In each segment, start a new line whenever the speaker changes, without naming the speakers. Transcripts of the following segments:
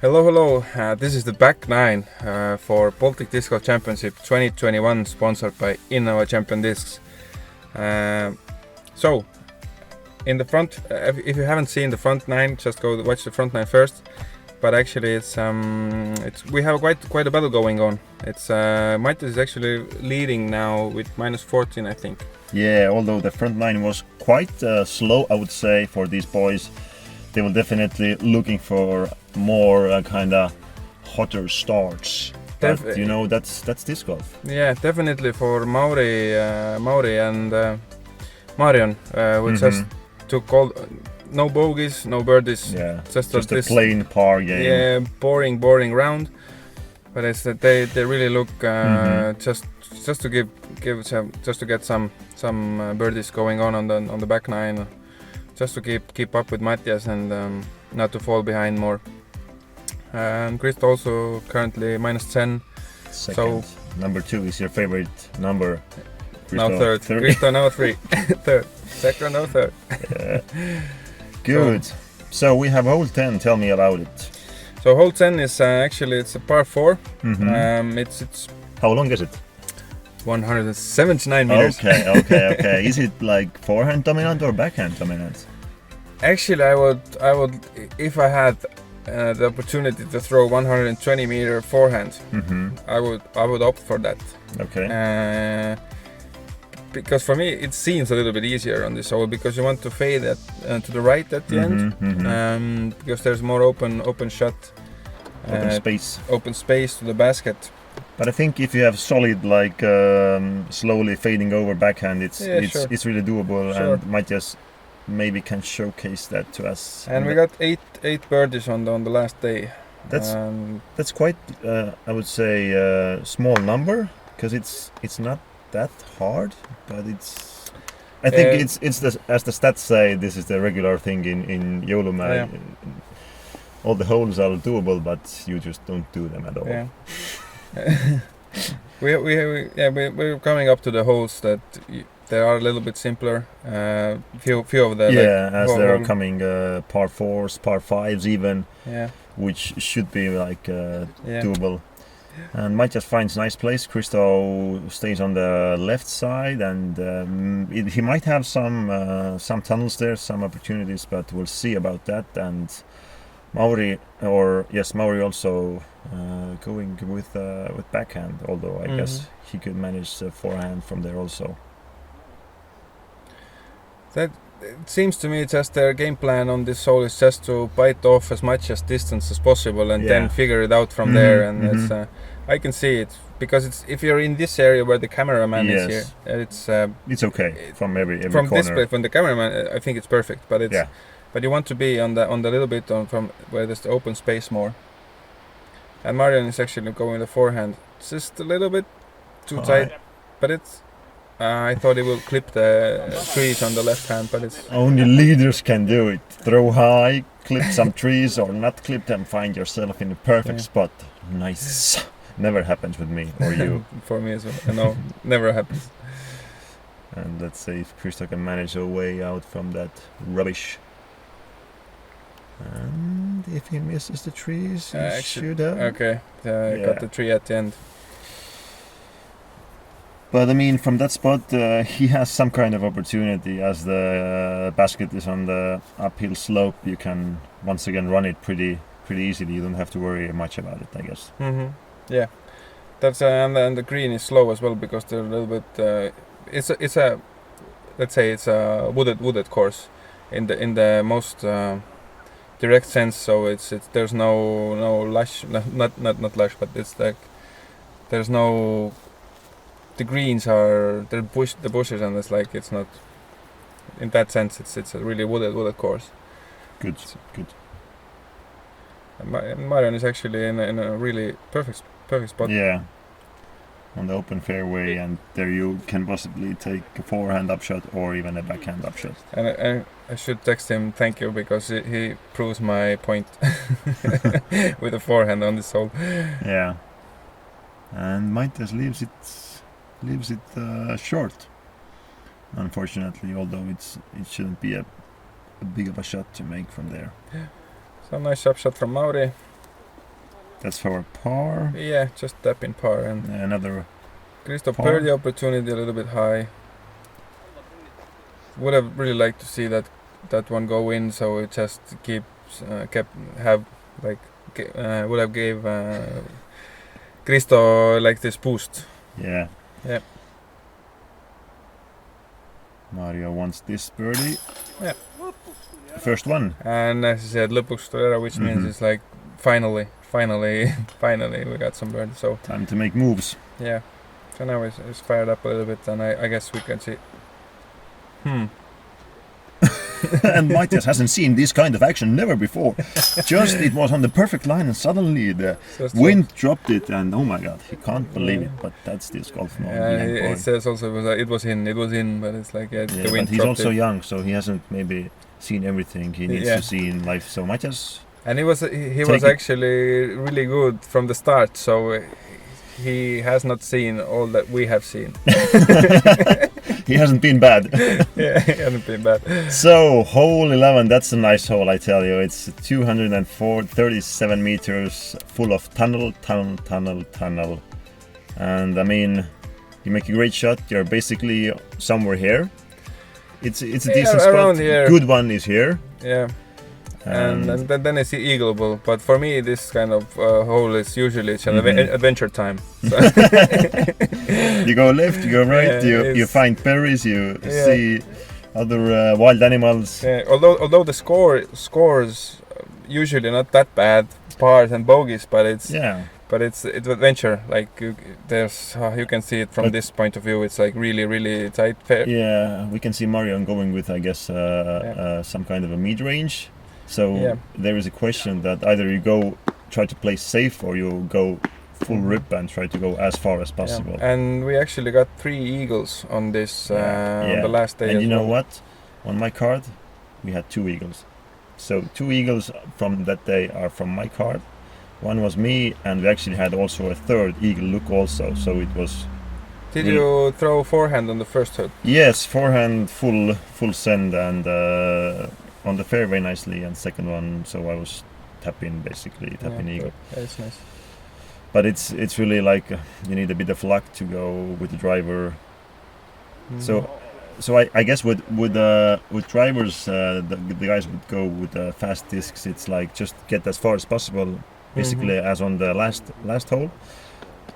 Hello, hello. This is the back nine for Baltic Disc Golf Championship 2021, sponsored by Innova Champion Discs. So, in the front, if you haven't seen the front nine, just go watch the front nine first. But actually, it's we have quite a battle going on. It's Mathias is actually leading now with -14, I think.
Yeah, although the front nine was quite slow, I would say, for these boys. They were definitely looking for more kind of hotter starts. But that's disc golf.
Yeah, definitely for Mauri and Marion, who just took no bogeys, no birdies.
Yeah, just a plain par game.
Yeah, boring round. But it's that they really look just to get some birdies going on the back nine. Just to keep up with Mathias and not to fall behind more. Kristo also currently -10.
Second. So number 2 is your favorite number.
Kristo, now third. Kristo now 3. Third. Second, now third.
Good. So we have hole 10. Tell me about it.
So hole 10 is actually it's a par 4. It's
how long is it?
179 meters.
Okay. Is it like forehand dominant or backhand dominant?
Actually, I would if I had the opportunity to throw 120 meter forehand, I would opt for that.
Okay.
Because for me it seems a little bit easier on this hole because you want to fade to the right at the end, because there's more open shot, open space to the basket.
But I think if you have solid, like slowly fading over backhand, it's really doable,
sure.
And Mathias maybe can showcase that to us.
And we got eight birdies on the last day.
That's quite, I would say, small number because it's not that hard, but it's. I think it's as the stats say, this is the regular thing in Joulumäe.
Yeah.
All the holes are doable, but you just don't do them at all.
Yeah. We're coming up to the holes that they are a little bit simpler. Few of the
as there are coming par 4s, par 5s even, which should be like doable. And Mathias finds nice place. Kristo stays on the left side, and he might have some tunnels there, some opportunities, but we'll see about that. And Mauri also going with backhand, although I guess he could manage forehand from there also.
That it seems to me just their game plan on this hole is just to bite off as much as distance as possible and then figure it out from there. And it's I can see it because if you're in this area where the cameraman is here,
it's okay from every
from
corner.
This place, from the cameraman, I think it's perfect. But it's but you want to be on the little bit from where there's the open space more. And Marion is actually going the forehand just a little bit too tight, but it's. I thought it will clip the trees on the left hand, but it's.
Only leaders can do it. Throw high, clip some trees, or not clip them. Find yourself in the perfect spot. Nice. Never happens with me or you.
For me as well. No, never happens.
And let's see if Kristo can manage a way out from that rubbish. And if he misses the trees, he should have.
Okay, got the tree at the end.
But I mean, from that spot, he has some kind of opportunity. As the basket is on the uphill slope, you can once again run it pretty easily. You don't have to worry much about it, I guess.
Yeah, that's and the green is slow as well because they're a little bit. It's a let's say it's a wooded course in the most direct sense. So it's there's no lush, not lush, but it's like there's no. The greens are the bushes, and it's like it's not. In that sense, it's a really wooded course.
Good.
And Marion is actually in a really perfect spot.
Yeah, on the open fairway, and there you can possibly take a forehand upshot or even a backhand upshot.
And I should text him thank you because he proves my point with a forehand on this hole.
Yeah, and Mathias leaves it short, unfortunately, although it shouldn't be a big of a shot to make from there.
So nice upshot from Mauri.
That's for par.
Yeah, just tap in par and
Another.
Kristo
par.
birdie opportunity a little bit high. Would have really liked to see that one go in, so it just would have gave Kristo like this boost.
Yeah.
Yeah.
Mario wants this birdie.
Yeah.
First one.
And as I said, lõpuks tuli ära, which means it's like finally we got some birdies. So
time to make moves.
Yeah. So now it's fired up a little bit, and I guess we can see.
And Mathias hasn't seen this kind of action never before. Just it was on the perfect line, and suddenly the wind dropped it, and oh my god, he can't believe it. But that's disc golf.
Yeah, it says also it was in, but it's like the wind.
But he's also young, so he hasn't maybe seen everything he needs to see in life. So Mathias. And
he was actually really good from the start. So he has not seen all that we have seen.
He hasn't been bad.
Yeah, he hasn't been bad.
So, hole 11, that's a nice hole, I tell you. It's 37 meters, full of tunnel. And I mean, you make a great shot, you're basically somewhere here. It's a decent spot.
Here.
Good one is here.
Yeah. And then it's eagleable, but for me this kind of hole is usually adventure time. So
you go left, you go right, you find berries, you see other wild animals.
Yeah, although the scores usually not that bad, pars and bogeys, but it's adventure. Like there's you can see it from this point of view. It's like really tight pair.
Yeah, we can see Marion going with I guess some kind of a mid-range. So there is a question that either you go try to play safe or you go full rip and try to go as far as possible.
Yeah. And we actually got 3 eagles on this on the last day.
And you know what? On my card, we had 2 eagles. So 2 eagles from that day are from my card. One was me, and we actually had also a 3rd eagle look also. So it was.
Did you throw forehand on the first hit?
Yes, forehand full send and. On the fairway nicely, and second one, so I was tapping eagle.
That's nice.
But it's really like you need a bit of luck to go with the driver. So I guess with drivers, the guys would go with fast discs. It's like just get as far as possible, basically as on the last hole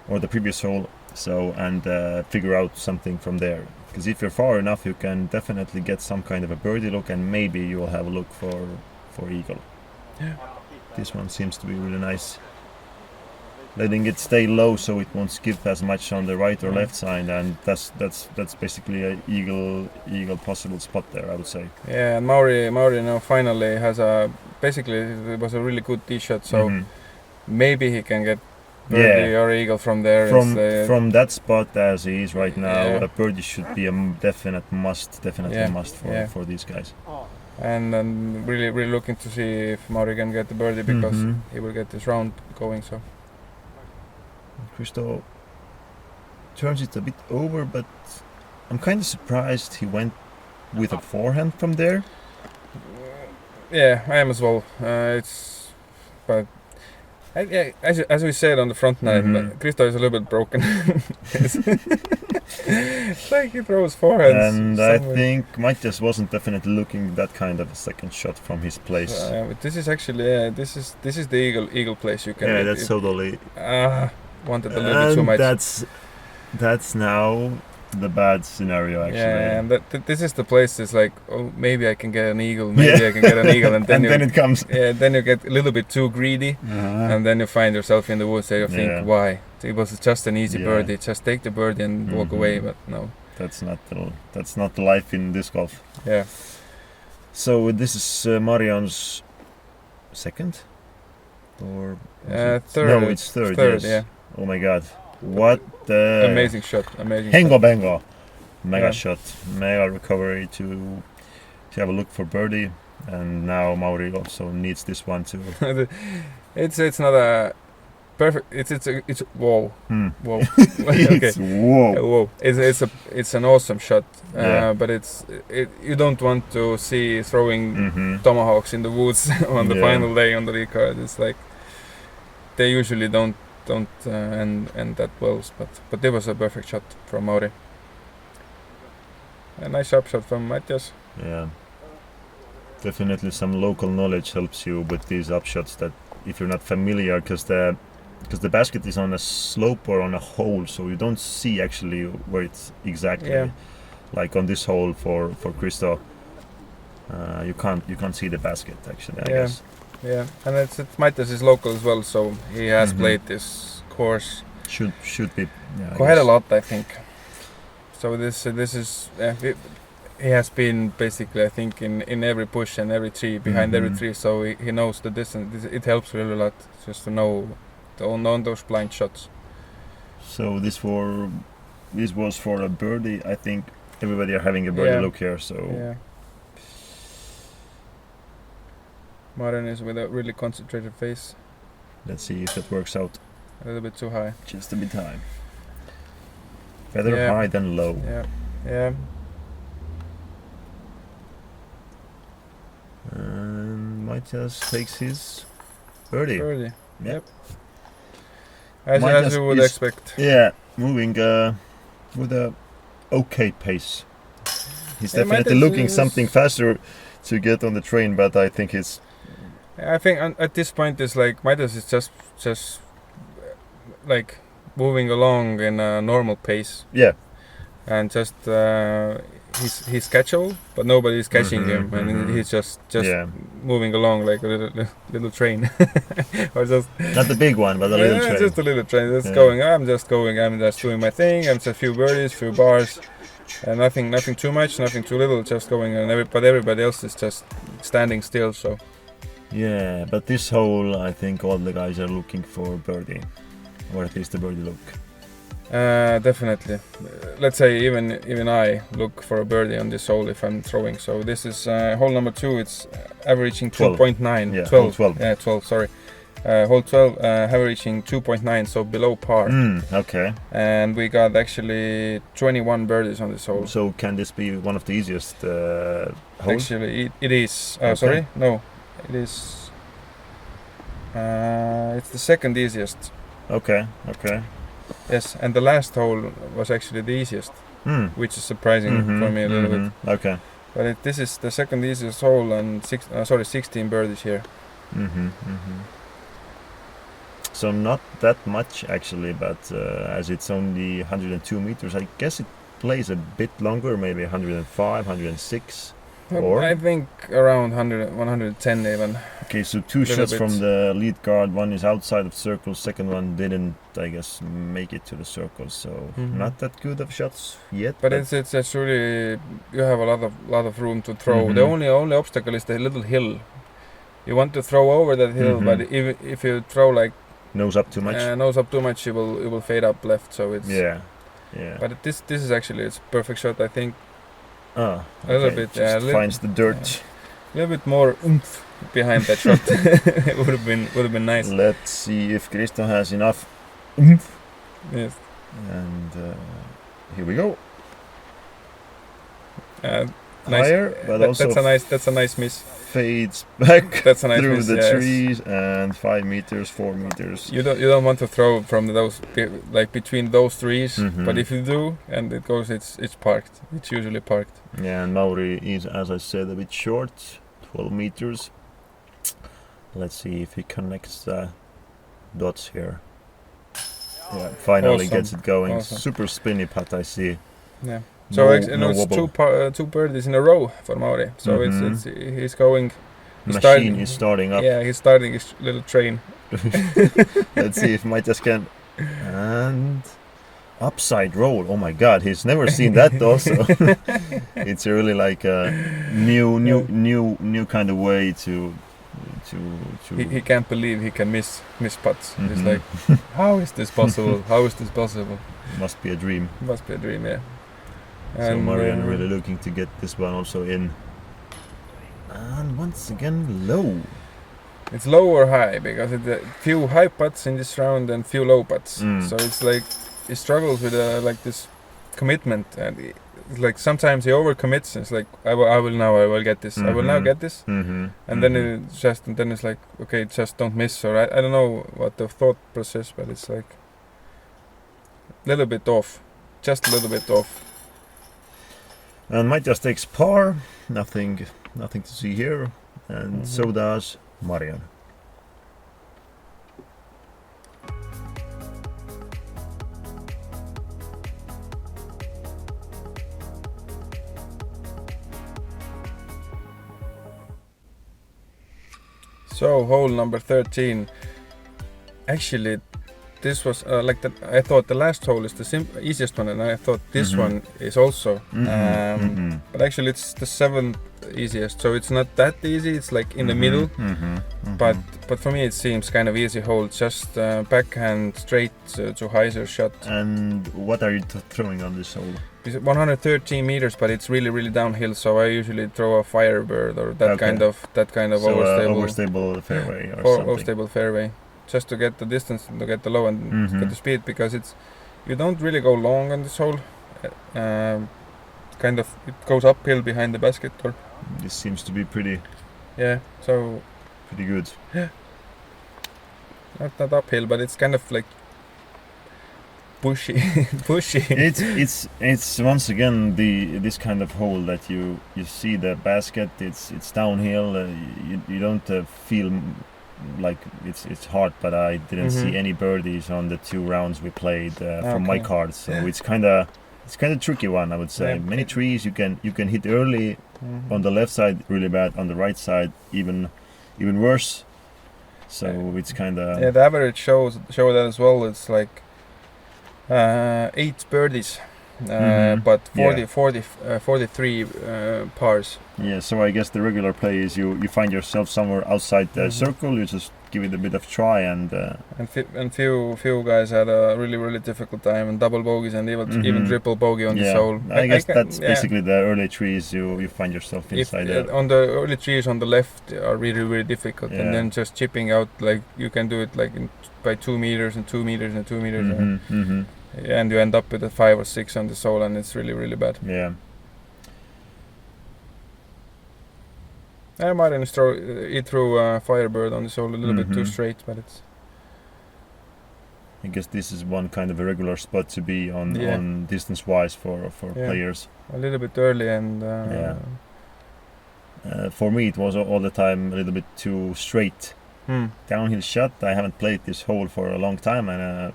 or the previous hole. So and figure out something from there. Because if you're far enough, you can definitely get some kind of a birdie look, and maybe you will have a look for eagle.
Yeah.
This one seems to be really nice. Letting it stay low so it won't skip as much on the right or left side, and that's basically a eagle possible spot there, I would say.
Yeah, and Mauri now finally has basically it was a really good tee shot, so maybe he can get birdie or eagle from there.
From that spot as he is right now, a birdie should be a definite must for these guys.
And I'm really looking to see if Mauri can get the birdie, because he will get this round going. So
Kristo turns it a bit over, but I'm kind of surprised he went with a forehand from there.
Yeah, I am as well. But as we said on the front nine, Kristo is a little bit broken. It's like he throws forehands.
And
somewhere.
I think Mathias wasn't definitely looking that kind of a second shot from his place.
But this is actually this is the eagle place you can.
Yeah, that's totally.
Wanted a little bit too much.
That's now the bad scenario actually.
Yeah, and this is the place. It's like, oh, maybe I can get an eagle. Maybe I can get an eagle, and then
then it comes.
Yeah, then you get a little bit too greedy, and then you find yourself in the woods. And you think, why? It was just an easy birdie. Just take the birdie and walk away. But no,
that's not the life in disc golf.
Yeah.
So this is Marion's second, or
third.
No, it's third. Yes.
Yeah.
Oh my God. What the
amazing shot! Amazing.
Hengo Bengo, mega shot, mega recovery to have a look for birdie, and now Mauri also needs this one too.
It's not a perfect. It's whoa. Whoa.
It's whoa.
It's an awesome shot, but you don't want to see throwing tomahawks in the woods on the final day on the league card. It's like. they usually don't end that well. But it was a perfect shot from Mauri. A nice sharp shot from Mathias.
Yeah. Definitely some local knowledge helps you with these upshots, that if you're not familiar, because the basket is on a slope or on a hole, so you don't see actually where it's exactly.
Yeah.
Like on this hole for Kristo, you can't see the basket actually, I guess.
Yeah, and it's Mathias is local as well, so he has played this course.
Should be
quite a lot, I think. So this is he has been basically, I think, in every push and every tree, behind every tree, so he knows the distance. It helps really a lot just to know those blind shots.
So this was for a birdie. I think everybody are having a birdie look here. So
yeah. Marion is with a really concentrated face.
Let's see if it works out.
A little bit too high.
Just a bit high. Better high than low.
Yeah.
And Mathias takes his birdie.
Yep. As you would expect.
Yeah, moving with a okay pace. He's definitely looking something faster to get on the train, but I think it's.
I think at this point it's like Mathias is just like moving along in a normal pace.
Yeah.
And just he's catchable, but nobody's catching him, and he's just moving along like a little train. Or just
not the big one, but a little train.
Just a little train. That's going. I'm just doing my thing. I'm just a few birdies, few bars, and nothing too much, nothing too little. Just going, and but everybody else is just standing still. So.
Yeah, but this hole, I think all the guys are looking for birdie, or at least the birdie look.
Definitely. Let's say even I look for a birdie on this hole if I'm throwing. So this is hole number 2. It's averaging 2.9.
Yeah,
12.
Hole 12.
Yeah, 12. Sorry. Hole 12 averaging 2.9, so below par.
Okay.
And we got actually 21 birdies on this hole.
So can this be one of the easiest holes?
Actually, it is.
Okay.
Sorry, no, it is. It's the second easiest.
Okay.
Yes, and the last hole was actually the easiest, which is surprising for me a little bit.
Okay.
But this is the second easiest hole, and 16 birdies here.
So not that much actually, but as it's only 102 meters, I guess it plays a bit longer, maybe 105, 106. Or?
I think around 110 even.
Okay, so 2 shots from the lead guard. One is outside of circle. Second one didn't, I guess, make it to the circle. So not that good of shots yet.
But it's really, you have a lot of room to throw. The only obstacle is the little hill. You want to throw over that hill, but if you throw like
nose up too much,
it will fade up left. So it's
yeah.
But this is actually it's perfect shot, I think.
Okay.
A little bit,
finds the dirt.
A little bit more oomph behind that shot. It would have been nice.
Let's see if Kristo has enough oomph.
Yes.
And here we go.
Nice.
Higher, but also
that's a nice miss.
Fades back
that's a nice
through
miss,
the trees and 5 meters, 4 meters.
You don't want to throw from those like between those trees, but if you do and it goes, it's parked. It's usually parked.
Yeah, and Mauri is, as I said, a bit short, 12 meters. Let's see if he connects the dots here. Yeah, finally gets it going.
Awesome.
Super spinny putt, I see.
Yeah. So it's
wobble.
two birdies in a row for Mauri. So he's going.
Machine is starting up.
Yeah, he's starting his little train.
Let's see if Mathias can. And upside roll. Oh my God, he's never seen that also. It's really like a new kind of way to.
He can't believe he can miss putts. He's like, how is this possible? How is this possible?
Must be a dream.
Must be a dream, yeah.
So Marion really looking to get this one also in. And once again, low.
It's low or high because it's a few high putts in this round and few low putts. So it's like he struggles with like this commitment, and like sometimes he overcommits. It's like I will get this. I will now get this, and then it's like okay, just don't miss. Or I don't know what the thought process, but it's like a little bit off, just a little bit off.
And Mathias takes par, nothing to see here, and so does Marion.
So hole number 13. Actually, this was like that. I thought the last hole is the easiest one, and I thought this one is also. But actually, it's the 7th easiest. So it's not that easy. It's like in the middle. But for me, it seems kind of easy hole. Just backhand straight to hyzer shot.
And what are you throwing on this hole?
It's 113 meters, but it's really downhill. So I usually throw a Firebird or that kind of
so
overstable
fairway or something.
Overstable fairway, just to get the distance, to get the low and get the speed, because you don't really go long on this hole. Kind of it goes uphill behind the basket. Or
this seems to be pretty.
Yeah, so
pretty good.
Yeah, not uphill, but it's kind of like pushy.
It's once again this kind of hole that you see the basket. It's downhill. You don't feel like it's hard, but I didn't see any birdies on the 2 rounds we played from my cards. So it's kind of tricky one, I would say.
Yeah.
Many trees you can hit early on the left side really bad, on the right side even worse. So it's kind of
the average show that as well. It's like 8 birdies, but 43 pars.
Yeah, so I guess the regular play is you find yourself somewhere outside the circle, you just give it a bit of try, and
few guys had a really difficult time, and double bogeys and even triple bogey on this hole.
I guess that's basically the early trees you find yourself inside there.
On the early trees on the left are really difficult, and then just chipping out, like you can do it like by 2 meters and 2 meters and 2 meters. And you end up with a 5 or 6 on the hole, and it's really bad.
Yeah.
Marion threw a Firebird on the hole a little bit too straight, but it's.
I guess this is one kind of a regular spot to be on distance-wise for players.
A little bit early, and.
For me, it was all the time a little bit too straight. Downhill shot. I haven't played this hole for a long time, and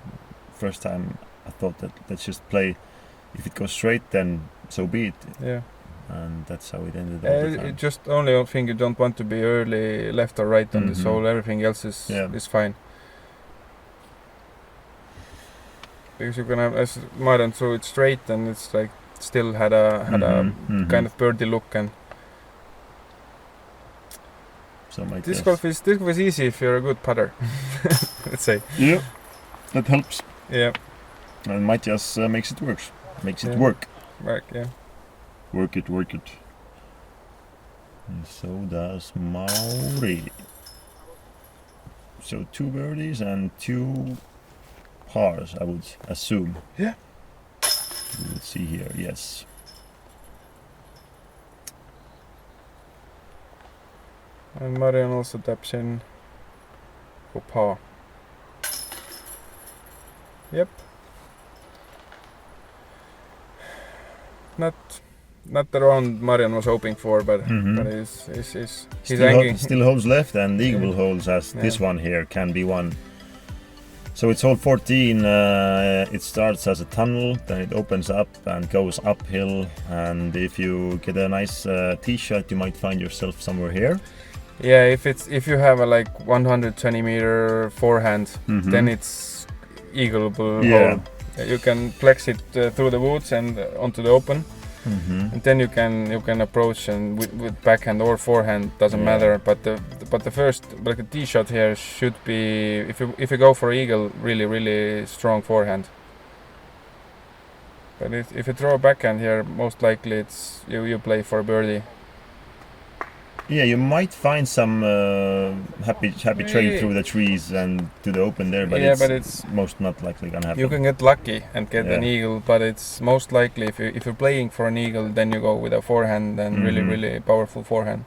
first time I thought that let's just play. If it goes straight, then so be it. Yeah. And that's how it ended up.
It just only thing you don't want to be early left or right on this hole. Everything else is fine. Because you can have, as Marion threw it straight, and it's like still had a kind of birdie look, and. This golf is easy if you're a good putter. Let's say.
Yeah, that helps.
Yeah.
And Mathias makes it work. Work.
Yeah.
Work it. And so does Mauri. So 2 birdies and 2 pars, I would assume.
Yeah.
Let's see here. Yes.
And Marion also taps in for par. Yep. Not the round Marion was hoping for, but he's hanging.
Still holes left, and eagle holes as this one here can be won. So it's hole 14. It starts as a tunnel, then it opens up and goes uphill. And if you get a nice tee shot, you might find yourself somewhere here.
Yeah, if you have a like 120 meter forehand, then it's eagleable hole. You can flex it through the woods and onto the open, and then you can approach and with backhand or forehand, doesn't matter. But the first, like the tee shot here should be, if you go for eagle, really strong forehand. But if you throw a backhand here, most likely it's you play for a birdie.
Yeah, you might find some happy trail through the trees and to the open there, but it's most not likely gonna happen.
You can get lucky and get an eagle, but it's most likely if you're playing for an eagle, then you go with a forehand and really powerful forehand.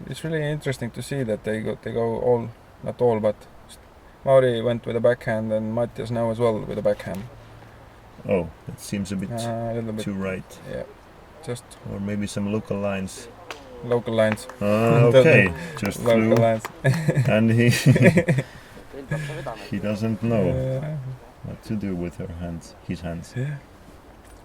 It's really interesting to see that they go all, not all, but Mauri went with a backhand and Mathias now as well with a backhand.
Oh, that seems a little bit too right.
Yeah, just
or maybe some local lines.
Local lines.
Okay, just
local
flew.
lines.
And he doesn't know what to do with his hands.
Yeah.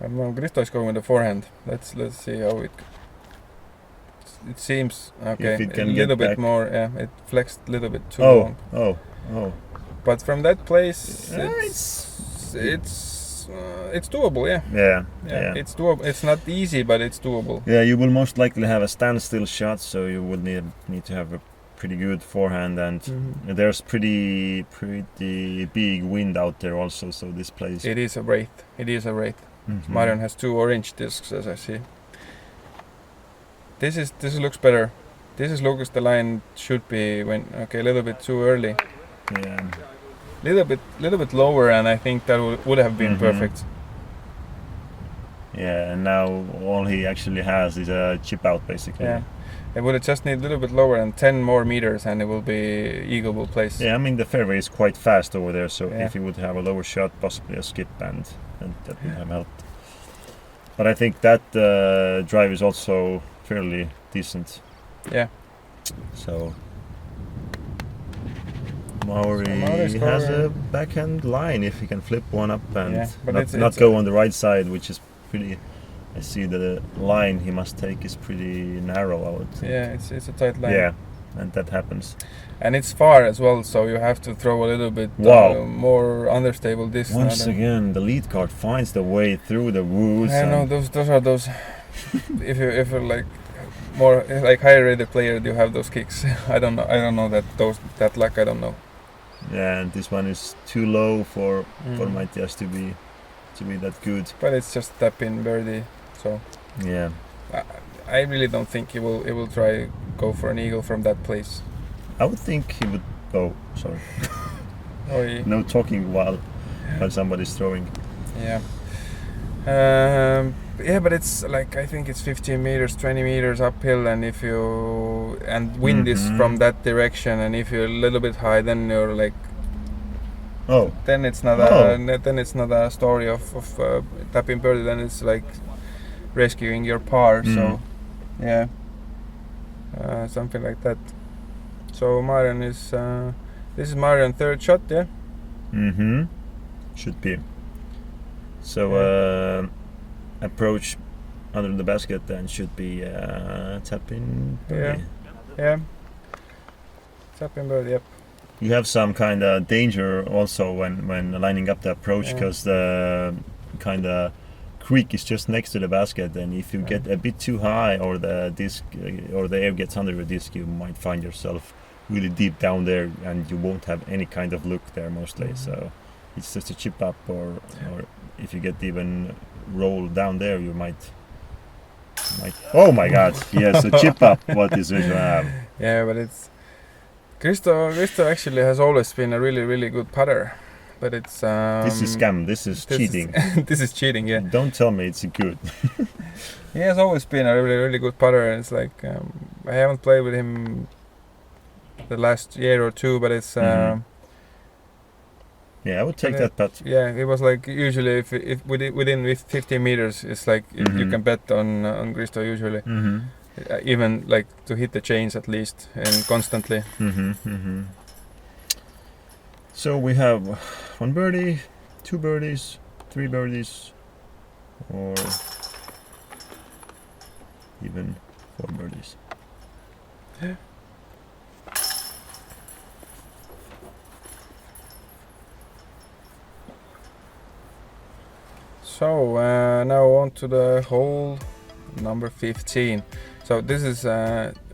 I don't know. Kristo is going with the forehand. Let's see how it seems okay.
If it can
a little bit more. Yeah, it flexed a little bit too long.
Oh.
But from that place, it's doable. Yeah. It's doable. It's not easy, but it's doable.
Yeah, you will most likely have a standstill shot, so you would need to have a pretty good forehand, and there's pretty big wind out there also. So this place.
It is a wraith. Marion has 2 orange discs, as I see. This looks better. This looks the line should be a little bit too early.
Yeah.
Little bit lower, and I think that would have been perfect.
Yeah, and now all he actually has is a chip out, basically.
Yeah, it would just need a little bit lower and 10 more meters, and it will be eagleable place.
Yeah, I mean the fairway is quite fast over there, so if he would have a lower shot, possibly a skip, and that would have helped. But I think that drive is also fairly decent.
Yeah.
So Mauri has a backhand line if he can flip one up and not go on the right side, which is pretty. I see the line he must take is pretty narrow, I would think.
Yeah, it's a tight line.
Yeah, and that happens.
And it's far as well, so you have to throw a little bit more understable disc.
Once again, the lead card finds the way through the woods.
I know those are those. if you're like more like higher rated player, you have those kicks. I don't know that luck. I don't know.
Yeah, and this one is too low for Mathias to be that good.
But it's just tap in birdie, so
yeah.
I really don't think he will try go for an eagle from that place.
I would think he would. Oh, sorry. No talking while somebody's throwing.
Yeah. But it's like I think it's 15 meters, 20 meters uphill, and wind is from that direction, and if you're a little bit high, then you're like. Then it's not a story of tapping birdie. Then it's like rescuing your par. So yeah, something like that. So Marion is this is Marion's 3rd shot, yeah.
Should be. So approach under the basket then should be tapping birdie.
Yeah. Tapping birdie. Yep.
You have some kind of danger also when lining up the approach, because the kind of creek is just next to the basket, and if you get a bit too high or the disc or the air gets under the disc, you might find yourself really deep down there, and you won't have any kind of look there mostly. So it's just a chip up, or if you get even roll down there, you might. Oh my God! Yes, a chip up. What is it?
Yeah, but it's. Kristo actually has always been a really, really good putter, but it's.
This is scam. This is cheating.
This is cheating. Yeah.
Don't tell me it's good.
He has always been a really, really good putter, and it's like I haven't played with him the last year or 2, but it's.
Yeah, I would take that putt.
Yeah, it was like usually if within 15 meters, it's like you can bet on Kristo usually. Even like to hit the chains at least and constantly.
So we have 1 birdie, 2 birdies, 3 birdies, or even 4 birdies.
Yeah. So now on to the hole number 15. So this is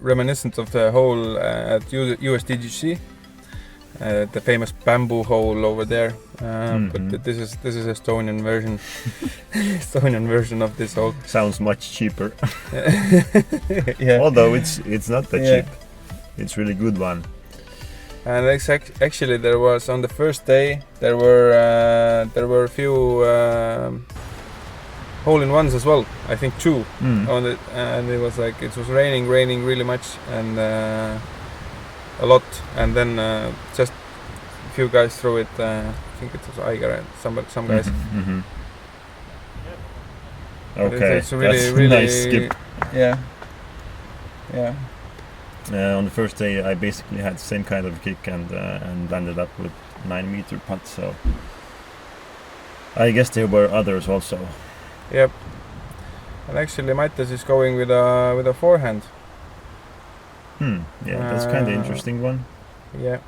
reminiscent of the hole at USDGC. the famous bamboo hole over there. But this is Estonian version, Estonian version of this hole.
Sounds much cheaper.
Yeah.
Although it's not that cheap. It's really good one.
And actually, there was on the first day there were a few hole-in-ones as well. I think 2 on it, and it was like it was raining really much and a lot, and then just a few guys threw it. I think it was Aigar and some guys.
Okay,
it's really,
that's
really
a nice skip.
Yeah.
On the first day, I basically had the same kind of kick and landed up with 9-meter putt. So I guess there were others also.
Yep. And actually, Mathias is going with a forehand.
Yeah, that's kind of interesting one.
Yeah.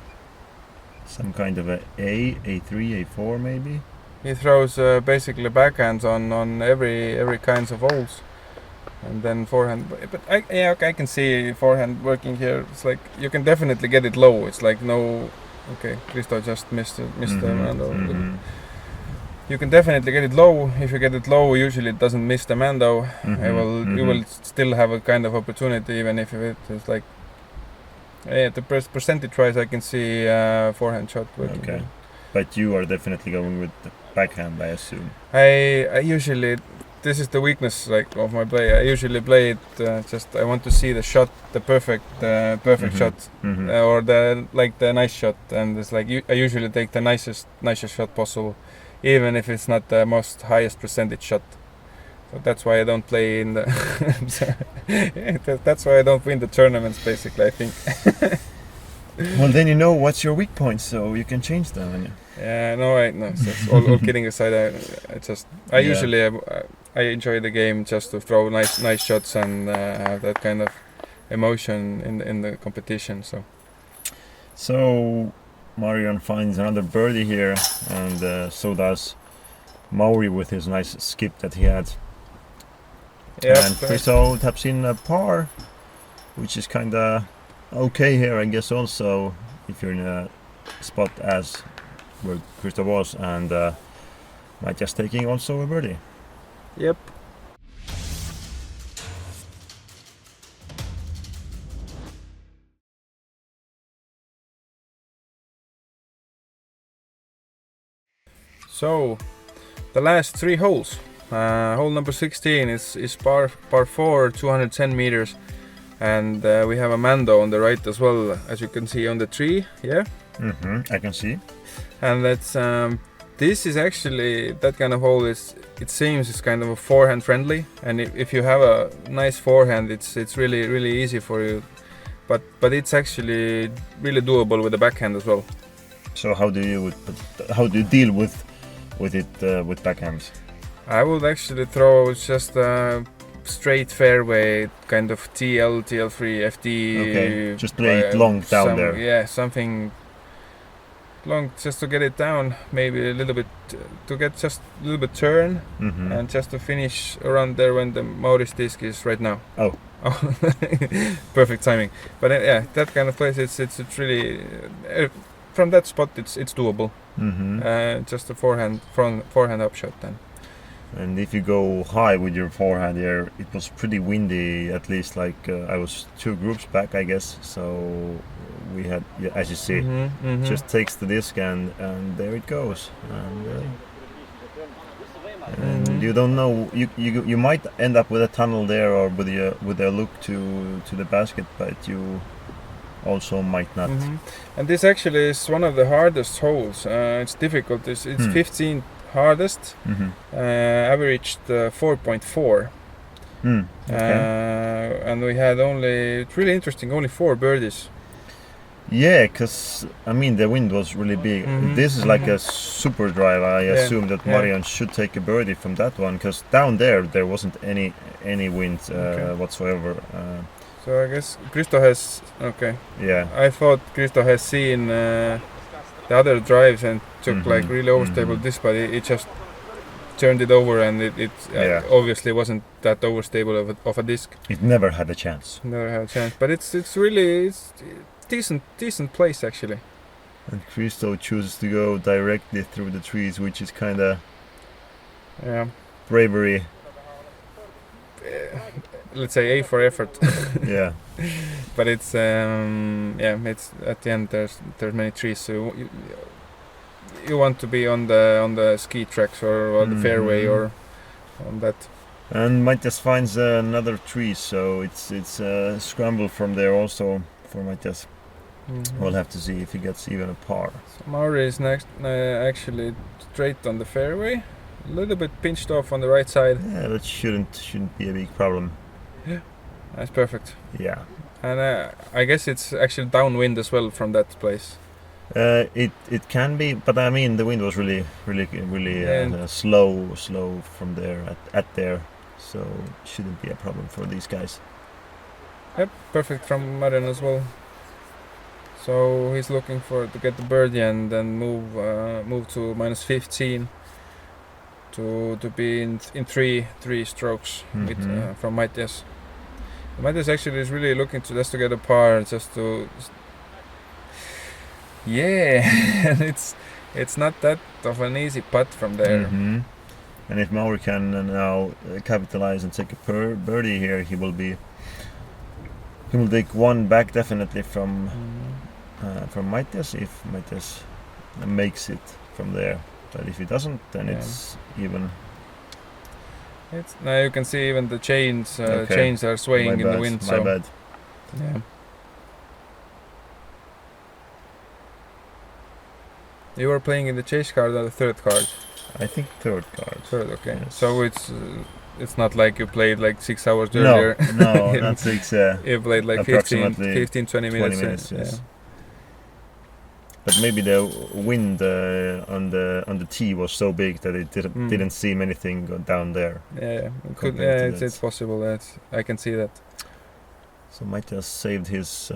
Some kind of A3, A4 maybe.
He throws basically backhands on every kinds of holes, and then forehand. But I can see forehand working here. It's like you can definitely get it low. It's like no, okay, Kristo just missed the Mando. You can definitely get it low. If you get it low, usually it doesn't miss the Mando. You will still have a kind of opportunity, even if it is like. The percentage-wise, I can see forehand shot working.
Okay, but you are definitely going with the backhand, I assume.
I usually, this is the weakness like of my play. I usually play it just I want to see the shot, the perfect shot, or the nice shot, and it's like I usually take the nicest shot possible, even if it's not the most highest percentage shot. So that's why I don't play in the. That's why I don't win the tournaments, basically. I think.
Well, then you know what's your weak points, so you can change them.
Yeah, no. So all kidding aside, I usually I enjoy the game just to throw nice shots and have that kind of emotion in the competition.
So Marion finds another birdie here, and so does Mauri with his nice skip that he had.
Yep.
And Kristo taps in a par, which is kind of okay here, I guess. Also, if you're in a spot as where Kristo was, and Mathias taking also a birdie.
Yep. So, the last 3 holes. Hole number 16 is par 4, 210 meters, and we have a Mando on the right as well, as you can see on the tree. Yeah.
I can see.
And that's this is actually that kind of hole. It seems it's kind of a forehand friendly, and if you have a nice forehand, it's really easy for you. But it's actually really doable with the backhand as well.
So how do you deal with it with backhands?
I would actually throw just a straight fairway, kind of TL, TL3, FD.
Okay, just play it long down there.
Yeah, something long just to get it down, maybe a little bit, to get just a little bit turn, and just to finish around there when the Mauri's disc is right now.
Oh.
Perfect timing. But that kind of place, it's really, from that spot it's doable. Just a forehand upshot then.
And if you go high with your forehand here, it was pretty windy, at least like I was 2 groups back, I guess. So we had, as you see, just takes the disc and there it goes. And you don't know, you might end up with a tunnel there or with a look to the basket, but you also might not.
And this actually is one of the hardest holes. It's difficult. It's 15th hardest, averaged 4.4.
Okay.
And we had it's really interesting, only 4 birdies.
Yeah, because I mean the wind was really big. This is like a super drive. I assume that Marion should take a birdie from that one, because down there wasn't any wind whatsoever.
So I guess Kristo has
Yeah.
I thought Kristo has seen the other drives and took like really overstable disc, but it just turned it over, and it obviously wasn't that overstable of a disc.
It never had a chance.
Never had a chance, but it's really decent place actually.
And Kristo chooses to go directly through the trees, which is kind of bravery.
Let's say A for effort.
Yeah.
But it's it's at the end there's many trees, so you want to be on the ski tracks or the fairway or on that.
And Mathias finds another tree, so it's a scramble from there also for Mathias. We'll have to see if he gets even a par.
So Mauri is next, actually straight on the fairway, a little bit pinched off on the right side.
Yeah, that shouldn't be a big problem.
Yeah, that's perfect.
Yeah.
And I guess it's actually downwind as well from that place.
It can be, but I mean the wind was really slow from there at there, so shouldn't be a problem for these guys.
Yep, perfect from Marion as well. So he's looking to get the birdie and then move to minus 15 to be in three strokes from Mathias. Mathias actually is really looking to just to get a par, just to. Yeah, and it's not that of an easy putt from there.
And if Mauri can now capitalize and take a birdie here, he will take one back definitely from Mathias if Mathias makes it from there. But if he doesn't, then it's even.
Now you can see even the chains are swaying in the wind.
My bad.
Yeah. You were playing in the chase card or the third card?
I think third card.
Third, okay.
Yes.
So it's not like you played like 6 hours earlier.
No, not 6.
You played like 15, 20 minutes.
Yes. But maybe the wind on the tee was so big that it didn't seem anything down there.
Yeah, it's possible. I can see that.
So Mathias saved his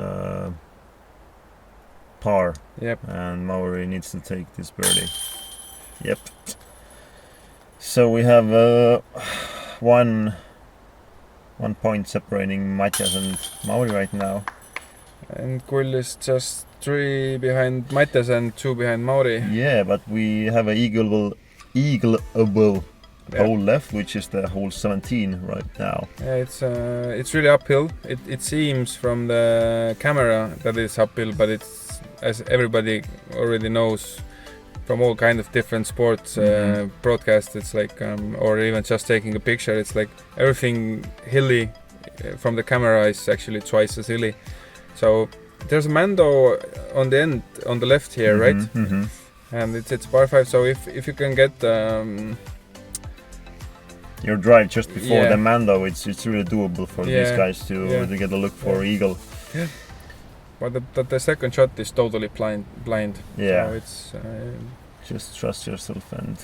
par.
Yep.
And Mauri needs to take this birdie. Yep. So we have 1 point separating Mathias and Mauri right now.
And Kull is just 3 behind Mathias and 2 behind Mauri.
Yeah, but we have an eagleable hole left, which is the hole 17 right now.
Yeah, it's really uphill. It seems from the camera that it's uphill, but it's, as everybody already knows from all kind of different sports broadcasts, it's like or even just taking a picture, it's like everything hilly from the camera is actually twice as hilly. So there's a Mando on the end, on the left here, right? And it's par 5. So if you can get
your drive just before the Mando, it's really doable for these guys to get a look for eagle.
Yeah. But the second shot is totally blind.
Yeah.
So it's
just trust yourself and.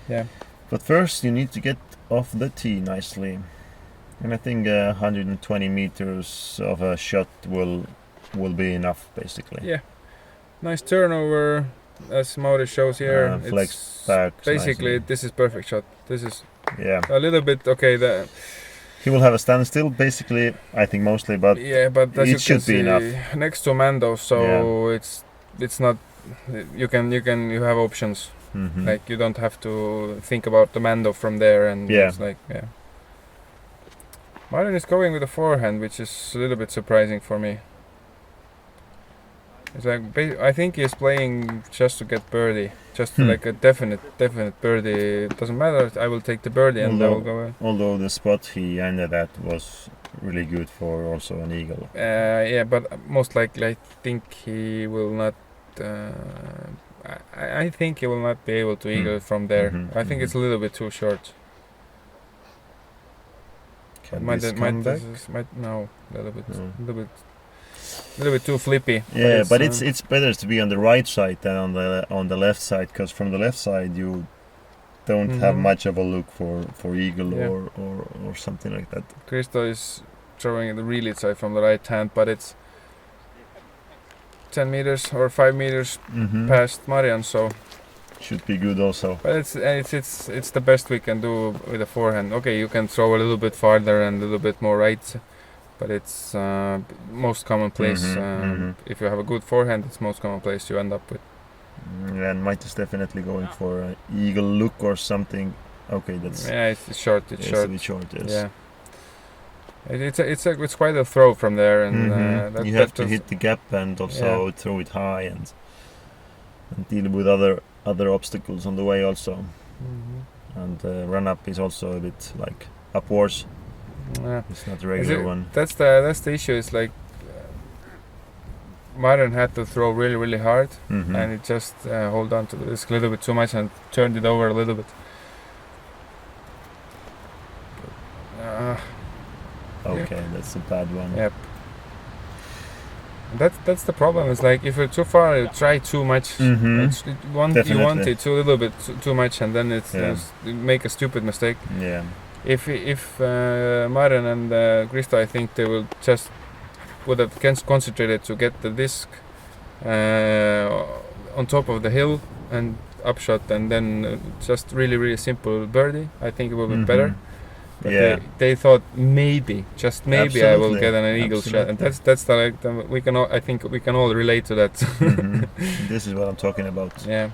Yeah.
But first you need to get off the tee nicely. And I think 120 meters of a shot will be enough, basically.
Yeah, nice turnover, as Mauri shows here.
Flex back.
Basically,
nicely.
This is perfect shot. This is
a
little bit okay.
He will have a standstill, basically. I think mostly, but
but as
it should be enough.
Next to Mando, so it's not. You have options. Like you don't have to think about the Mando from there, and it's like Marion is going with a forehand, which is a little bit surprising for me. It's like I think he's playing just to get birdie, just like a definite birdie. It doesn't matter. I will take the birdie and I will go.
Although the spot he ended at was really good for also an eagle.
But most likely I think he will not. I think he will not be able to eagle from there. I think it's a little bit too short.
No,
a little bit too flippy.
Yeah, but it's better to be on the right side than on the left side, because from the left side you don't have much of a look for eagle or something like that.
Kristo is throwing the really side from the right hand, but it's 10 meters or 5 meters past Marion, so
should be good also.
But it's the best we can do with a forehand. Okay, you can throw a little bit farther and a little bit more right, but it's most common place. If you have a good forehand, it's most common place you end up with.
And Matt is definitely going for an eagle look or something. Okay, that's
it's short. It's short.
A bit short. Yes.
Yeah. It's quite a throw from there, and
you have to hit the gap and also throw it high and deal with other obstacles on the way also. And run up is also a bit like upwards. It's not a regular one.
That's the issue. It's like Marion had to throw really, really hard, and it just hold on to the disc a little bit too much and turned it over a little bit.
Okay, that's a bad one.
Yep. That's the problem. It's like if you're too far, you try too much. You want it too little bit too much, and then you make a stupid mistake.
Yeah.
If Marion and Kristo, I think they will just would have concentrated to get the disc on top of the hill and upshot, and then just really, really simple birdie. I think it will be better. But they thought maybe, just maybe, I will get an eagle shot, and that's we can all, I think we can all relate to that.
This is what I'm talking about.
Yeah,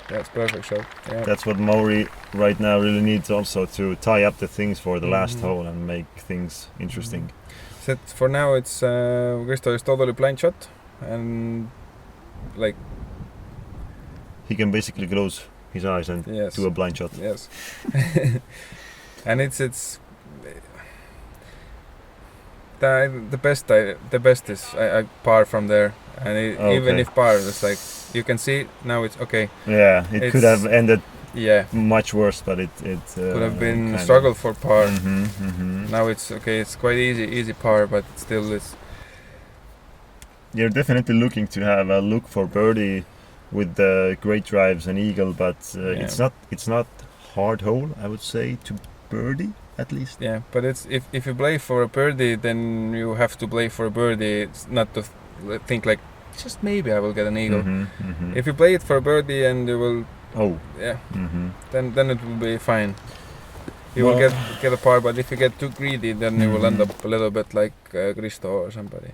that's perfect shot. Yeah.
That's what Mauri right now really needs also, to tie up the things for the last hole and make things interesting.
So for now, it's Kristo is totally blind shot, and like
he can basically close his eyes and do a blind shot.
Yes. And it's the best is par from there, and even if par, it's like you can see now it's okay.
Yeah, it could have ended
Yeah.
Much worse, but it
could have been a struggle for par. Now it's okay. It's quite easy par, but still it's.
You're definitely looking to have a look for birdie with the great drives and eagle, but it's not hard hole, I would say, to birdie at least.
Yeah, but it's if you play for a birdie, then you have to play for a birdie. It's not to think like just maybe I will get an eagle. If you play it for a birdie and you will. Then it will be fine. You will get a par, but if you get too greedy, then you will end up a little bit like Kristo or somebody.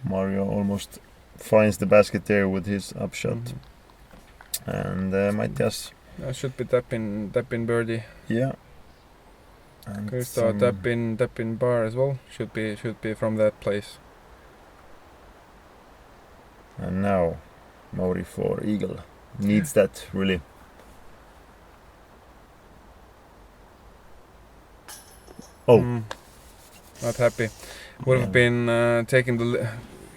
Mario almost finds the basket there with his upshot, and Mathias
should be tap in birdie.
Yeah.
And Kristo tap in bar as well. Should be from that place.
And now Mauri for eagle. Needs that really.
Not happy. Would have been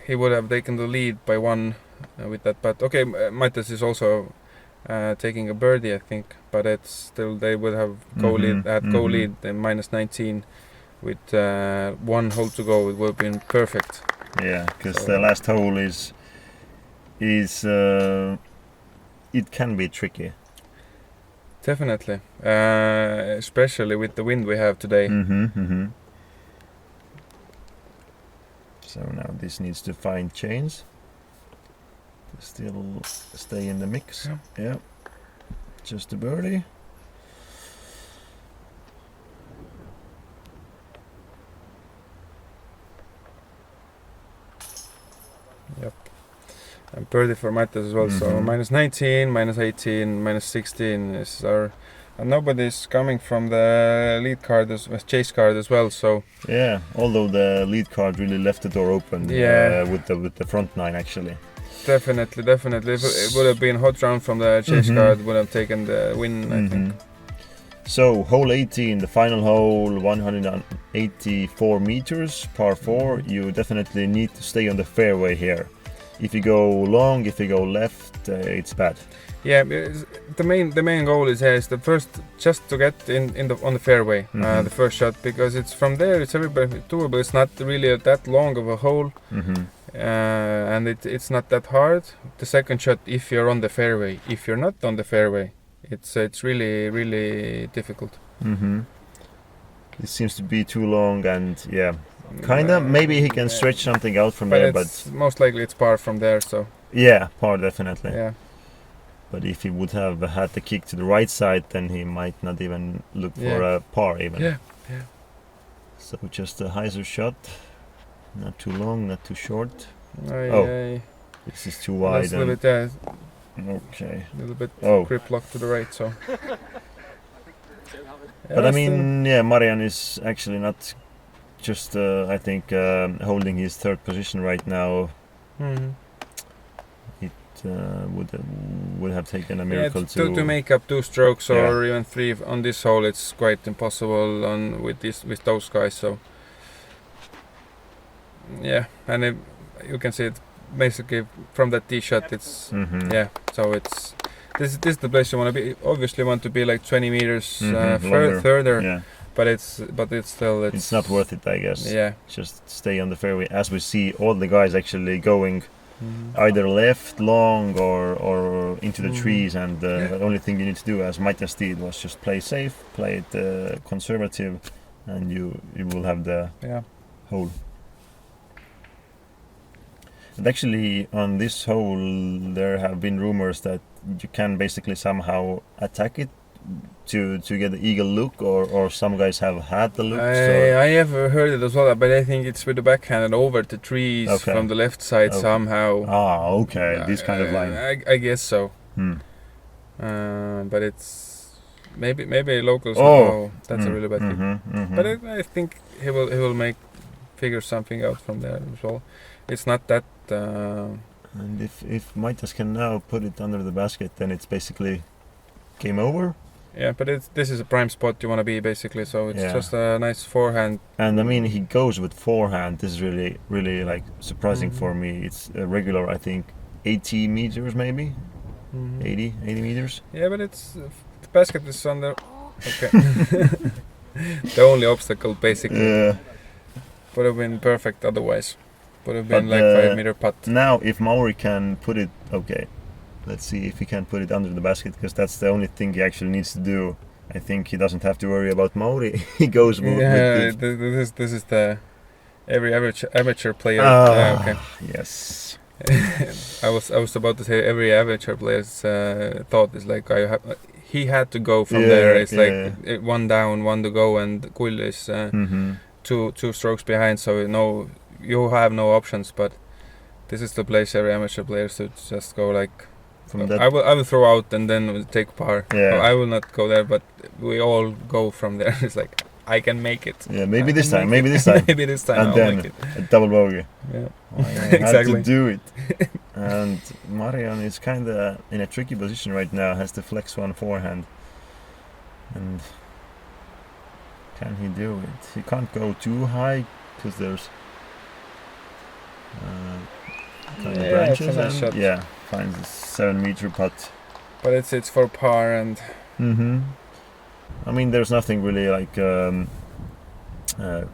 he would have taken the lead by one with that putt. Okay, Mathias is also taking a birdie, I think, but it's still they would have go lead in -19 with 1 hole to go. It would have been perfect.
Yeah, because the last hole is it can be tricky.
Definitely, especially with the wind we have today.
So now this needs to find chains to still stay in the mix. Yeah. Just a birdie.
Yep. And birdie for Mathias as well. So -19, -18, -16 is our. And nobody's coming from the lead card chase card as well. So
yeah, although the lead card really left the door open. With the front nine actually. Definitely.
If it would have been hot round from the chase card, would have taken the win. I think.
So hole 18, the final hole, 184 meters, par 4. You definitely need to stay on the fairway here. If you go long, if you go left, it's bad.
Yeah, the main goal is the first, just to get on the fairway, the first shot, because it's from there it's everybody doable. It's not really that long of a hole, and it's not that hard. The second shot, if you're on the fairway. If you're not on the fairway, it's really really difficult.
It seems to be too long, and kinda maybe he can stretch something out from there, but
most likely it's par from there. So
par definitely.
Yeah.
But if he would have had the kick to the right side, then he might not even look for a par even.
Yeah.
So just a hyzer shot Not too long, not too short.
Oh,
this is too wide.
A little bit,
okay.
A little bit
Oh.
grip lock to the right, so.
But I mean, Marion is actually not just, I think, holding his third position right now.
Mm-hmm.
Would have taken a miracle
to make up 2 strokes or even 3 on this hole. It's quite impossible with those guys. So yeah, and you can see it basically from that tee shot. It's So it's this is the place you want to be. Obviously, want to be like 20 meters further.
Yeah.
But it's still
it's not worth it, I guess.
Yeah.
Just stay on the fairway, as we see all the guys actually going. Either left long or into the trees, and the only thing you need to do, as Mathias did, was just play safe, play it conservative, and you will have the hole. And actually, on this hole, there have been rumors that you can basically somehow attack it to get the eagle look, or some guys have had the look.
I have heard it as well, but I think it's with the backhand and over the trees from the left side somehow.
Okay, this kind of line.
I guess so. But it's maybe locals know that's a really bad thing. But I think he will figure something out from there as well. It's not that.
And if Mathias can now put it under the basket, then it's basically game over.
Yeah, but this is a prime spot you want to be, basically, so it's just a nice forehand.
And I mean, he goes with forehand. This is really like surprising for me. It's a regular, I think, 80 meters maybe. 80 meters.
Yeah, but it's the basket is under. Okay. The only obstacle, basically.
Yeah.
Would have been perfect otherwise. Would have been like 5 meter putt.
Now, if Mauri can put it, let's see if he can put it under the basket, because that's the only thing he actually needs to do. I think he doesn't have to worry about Mauri. He goes with it.
This is the every amateur player. Okay.
Yes.
I was about to say every amateur player's thought is like he had to go from there. It's like 1 down, 1 to go, and Kull is 2 strokes behind. So you have no options. But this is the place every amateur player should just go like. I will throw out and then take par. Yeah. I will not go there, but we all go from there. It's like I can make it.
Yeah, maybe this time. Maybe this time.
And
I'll then make it. A double bogey.
Yeah,
exactly. Have to do it. And Marion is kind of in a tricky position right now. Has to flex one forehand. And can he do it? He can't go too high because there's branches.
Nice shot.
Yeah. Finds a 7 meter putt.
But it's for par and.
I mean, there's nothing really like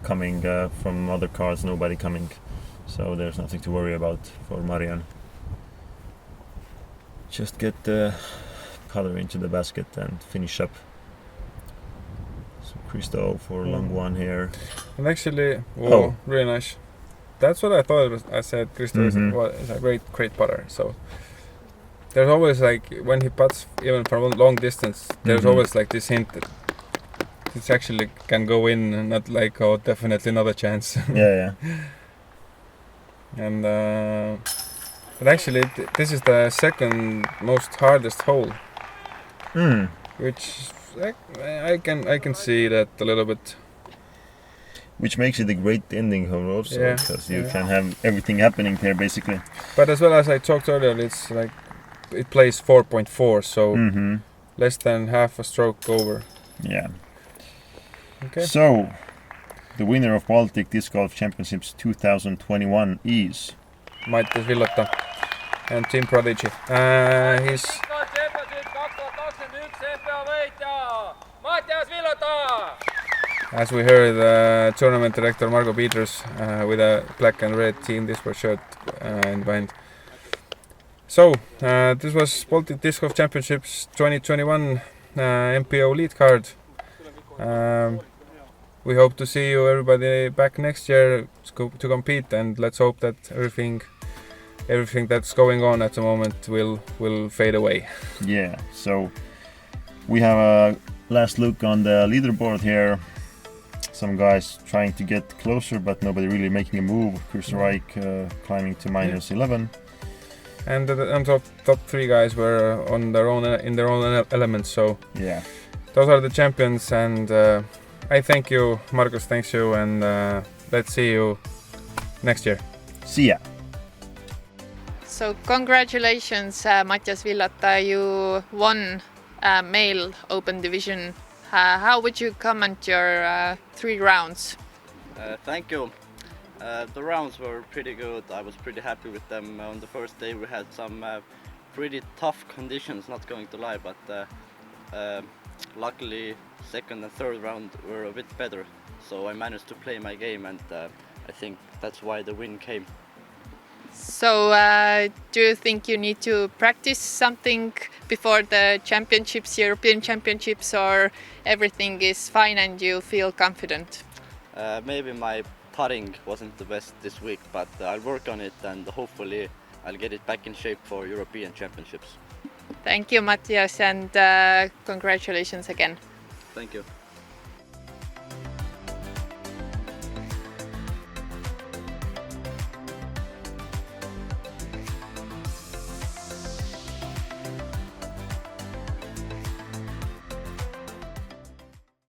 coming from other cars. Nobody coming, so there's nothing to worry about for Marion. Just get the putter into the basket and finish up. So Kristo for long one here.
And actually, really nice. That's what I thought it was. I said Kristo is a great putter. So there's always like when he putts even from a long distance, there's always like this hint that this actually can go in, and not like definitely not a chance.
Yeah.
And but actually this is the second most hardest hole, which I can see that a little bit.
Which makes it a great ending hole also, because you can have everything happening there basically.
But as well as I talked earlier, it's like it plays 4.4, so less than half a stroke over.
Yeah.
Okay.
So, the winner of Baltic Disc Golf Championships 2021 is
Mathias Villota and Team Prodigy. He's as we heard, tournament director Margo Peters with a black and red Team Discord shirt in behind. So, this was Baltic Disc Golf Championships 2021 MPO lead card. We hope to see you everybody back next year to compete, and let's hope that everything that's going on at the moment will fade away.
Yeah, so we have a last look on the leaderboard here. some guys trying to get closer, but nobody really making a move. Kristo Vaikmaa climbing to minus 11.
And the top 3 guys were on their own in their own elements. So
yeah,
those are the champions. And I thank you, Markus. Thanks you, and let's see you next year.
See ya.
So congratulations, Mathias Villota. You won male open division. How would you comment your 3 rounds?
Thank you. The rounds were pretty good. I was pretty happy with them. On the first day we had some pretty tough conditions, not going to lie, but luckily second and third round were a bit better. So I managed to play my game, and I think that's why the win came.
So do you think you need to practice something before the championships, European championships, or everything is fine and you feel confident?
Maybe my putting wasn't the best this week, but I'll work on it and hopefully I'll get it back in shape for European championships.
Thank you, Mathias, and congratulations again.
Thank you.